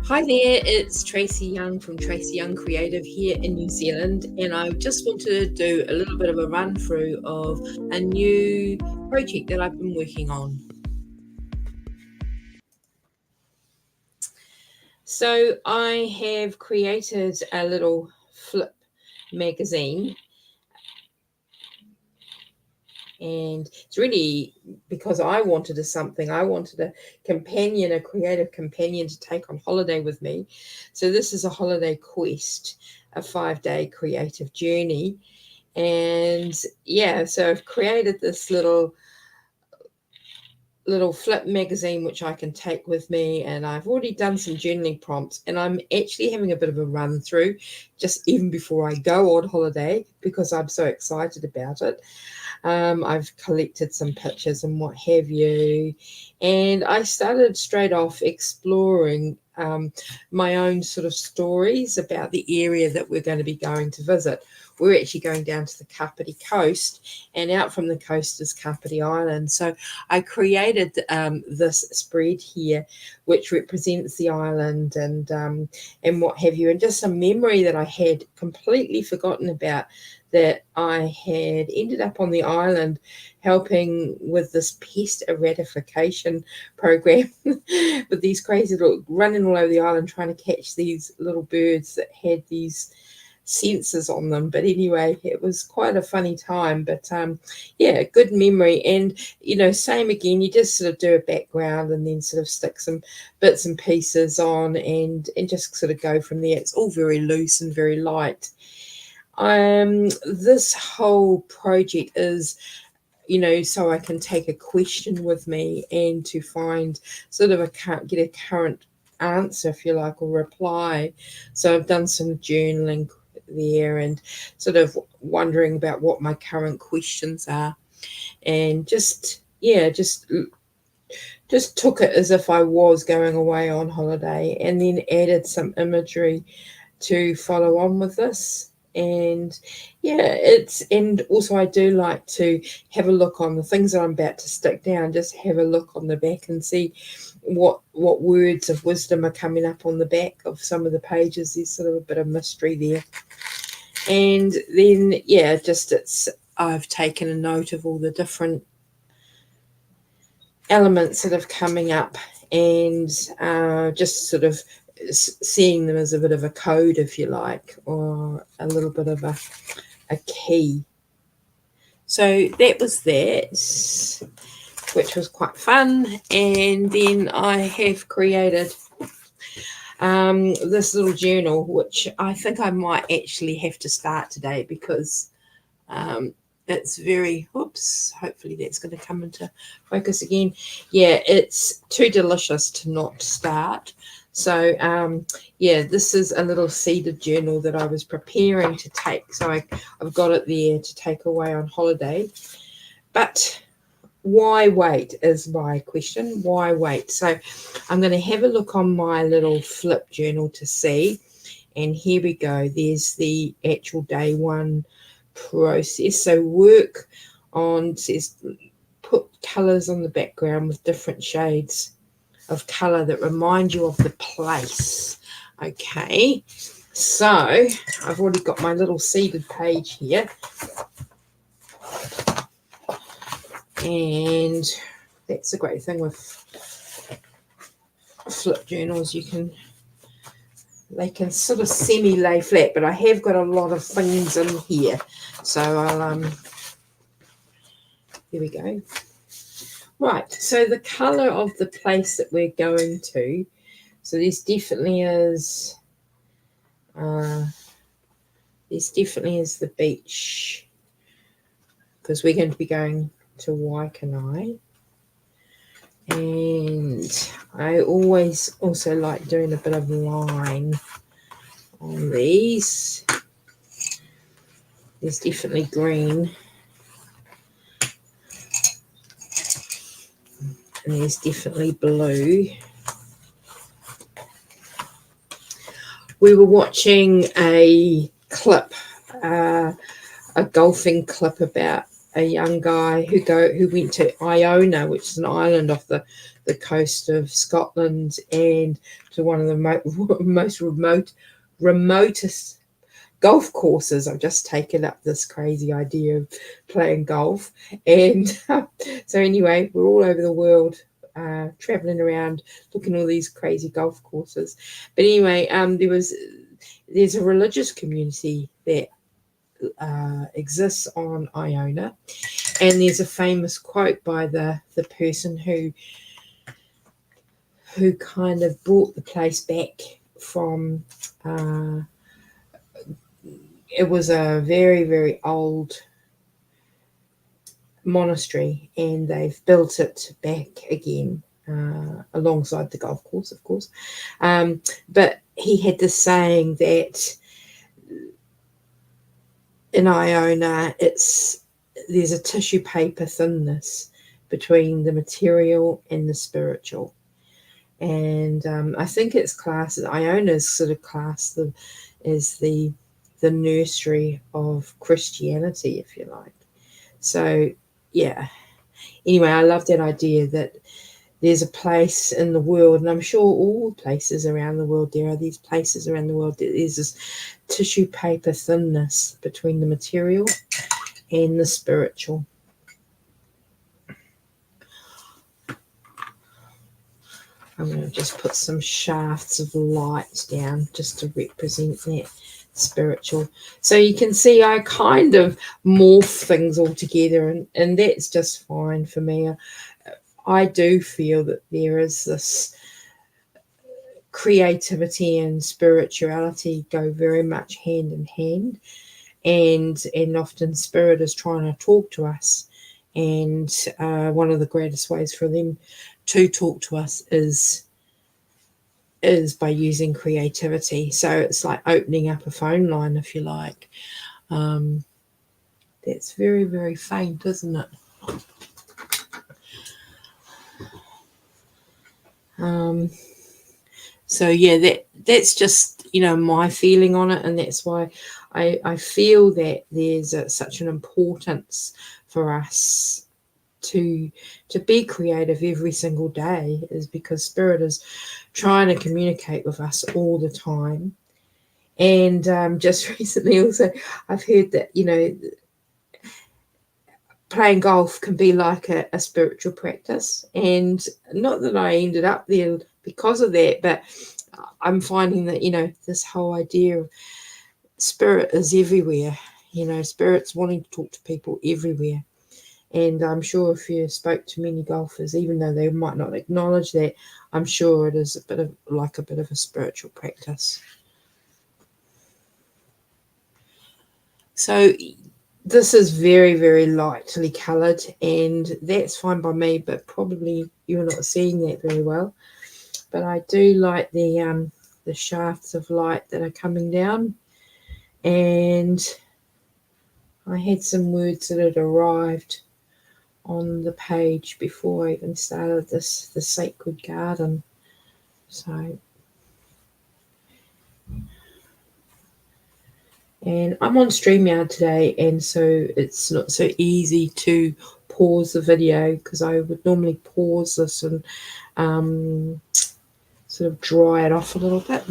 Hi there, it's Tracy Young from Tracy Young Creative here in New Zealand, and I just wanted to do a little bit of a run through of a new project that I've been working on. So I have created a little flip magazine, and it's really because I wanted a companion, a creative companion to take on holiday with me. So this is a holiday quest, a 5-day creative journey. And yeah, so I've created this little flip magazine which I can take with me, and I've already done some journaling prompts, and I'm actually having a bit of a run through just even before I go on holiday because I'm so excited about it. I've collected some pictures and what have you, and I started straight off exploring my own sort of stories about the area that we're going to be going to visit. We're actually going down to the Kapiti coast, and out from the coast is Kapiti Island. So I created this spread here, which represents the island and what have you, and just some memory that I had completely forgotten about, that I had ended up on the island helping with this pest eradication program with these crazy little running all over the island trying to catch these little birds that had these sensors on them. But anyway, it was quite a funny time. But yeah, good memory. And same again, you just sort of do a background and then sort of stick some bits and pieces on and just sort of go from there. It's all very loose and very light. This whole project is, so I can take a question with me and to find sort of get a current answer, if you like, or reply. So I've done some journaling there and sort of wondering about what my current questions are, and just took it as if I was going away on holiday, and then added some imagery to follow on with this. And yeah, and also I do like to have a look on the things that I'm about to stick down, just have a look on the back and see what words of wisdom are coming up on the back of some of the pages. There's sort of a bit of mystery there. And then I've taken a note of all the different elements that have coming up, and just sort of seeing them as a bit of a code, if you like, or a little bit of a key. So that was that, which was quite fun. And then I have created this little journal, which I think I might actually have to start today because it's very, hopefully that's going to come into focus again. Yeah, it's too delicious to not start. So yeah, this is a little seeded journal that I was preparing to take. So I've got it there to take away on holiday. But why wait is my question. Why wait? So I'm going to have a look on my little flip journal to see. And here we go. There's the actual day one process. So work on, says, put colours on the background with different shades of colour that remind you of the place. Okay, so I've already got my little seeded page here, and that's the great thing with flip journals, they can sort of semi lay flat, but I have got a lot of things in here, so I'll here we go. Right, so the colour of the place that we're going to, so this definitely is the beach, because we're going to be going to Waikanae. And I always also like doing a bit of line on these. There's definitely green. And there's definitely blue. We were watching a clip, a golfing clip about a young guy who went to Iona, which is an island off the coast of Scotland, and to one of the most remotest golf courses. I've just taken up this crazy idea of playing golf, and so anyway, we're all over the world, traveling around, looking at all these crazy golf courses. But anyway, there's a religious community that exists on Iona, and there's a famous quote by the person who kind of brought the place back from. It was a very, very old monastery, and they've built it back again alongside the golf course, of course. But he had this saying that in Iona, there's a tissue paper thinness between the material and the spiritual. And I think it's classed, Iona's sort of classed as the nursery of Christianity, if you like. So, yeah. Anyway, I love that idea that there's a place in the world, and I'm sure all places around the world, there are these places around the world, there's this tissue paper thinness between the material and the spiritual. I'm going to just put some shafts of light down just to represent that spiritual. So you can see I kind of morph things all together, and that's just fine for me. I do feel that there is this creativity and spirituality go very much hand in hand, and often spirit is trying to talk to us, and one of the greatest ways for them to talk to us is by using creativity. So it's like opening up a phone line, if you like. That's very, very faint, isn't it? So yeah, that's just, my feeling on it, and that's why I feel that there's such an importance for us to be creative every single day, is because spirit is trying to communicate with us all the time. And just recently also I've heard that playing golf can be like a spiritual practice, and not that I ended up there because of that, but I'm finding that this whole idea of spirit is everywhere. Spirit's wanting to talk to people everywhere. And I'm sure if you spoke to many golfers, even though they might not acknowledge that, I'm sure it is a bit of a spiritual practice. So this is very, very lightly coloured, and that's fine by me, but probably you're not seeing that very well. But I do like the shafts of light that are coming down, and I had some words that had arrived on the page before I even started the sacred garden. So, and I'm on StreamYard today, and so it's not so easy to pause the video, because I would normally pause this and sort of dry it off a little bit,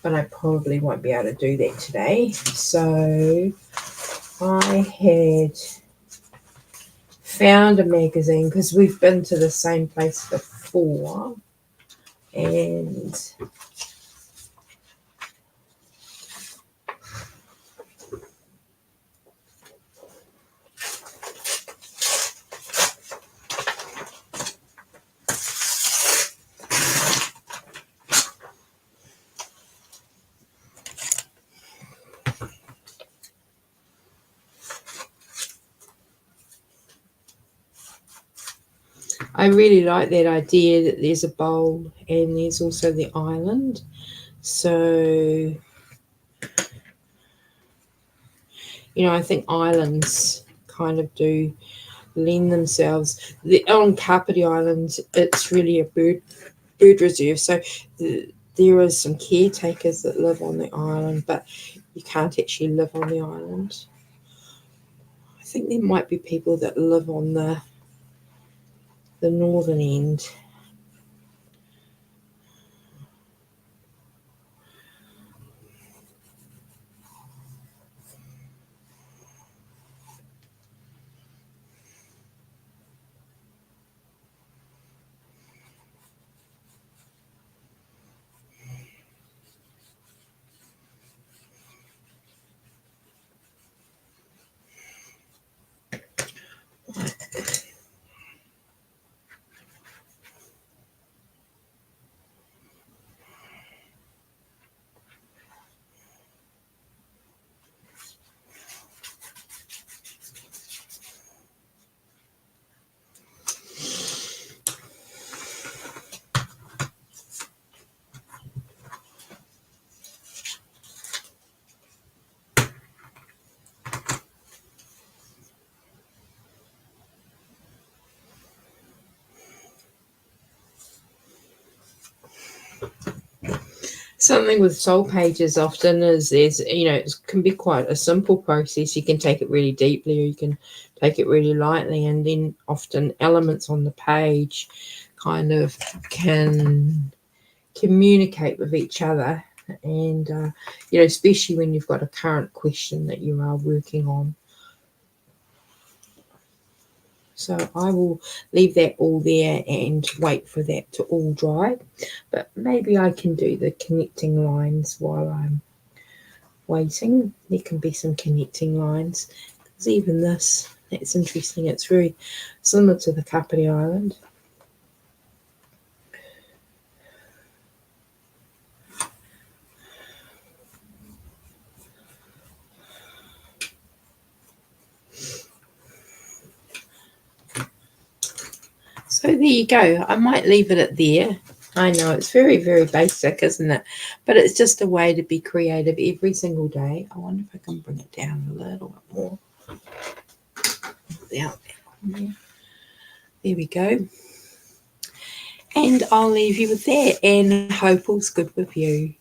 but I probably won't be able to do that today. So I had found a magazine, because we've been to the same place before, and I really like that idea that there's a bowl and there's also the island. So, I think islands kind of do lend themselves. On Kapiti Island, it's really a bird reserve. So there is some caretakers that live on the island, but you can't actually live on the island. I think there might be people that live on the northern end. Something with Soulpages often is it can be quite a simple process. You can take it really deeply or you can take it really lightly, and then often elements on the page kind of can communicate with each other, and especially when you've got a current question that you are working on. So I will leave that all there and wait for that to all dry. But maybe I can do the connecting lines while I'm waiting. There can be some connecting lines. There's even this. That's interesting. It's very similar to the Kapiti Island. So there you go. I might leave it at there. I know it's very, very basic, isn't it? But it's just a way to be creative every single day. I wonder if I can bring it down a little bit more. There we go. And I'll leave you with that and hope all's good with you.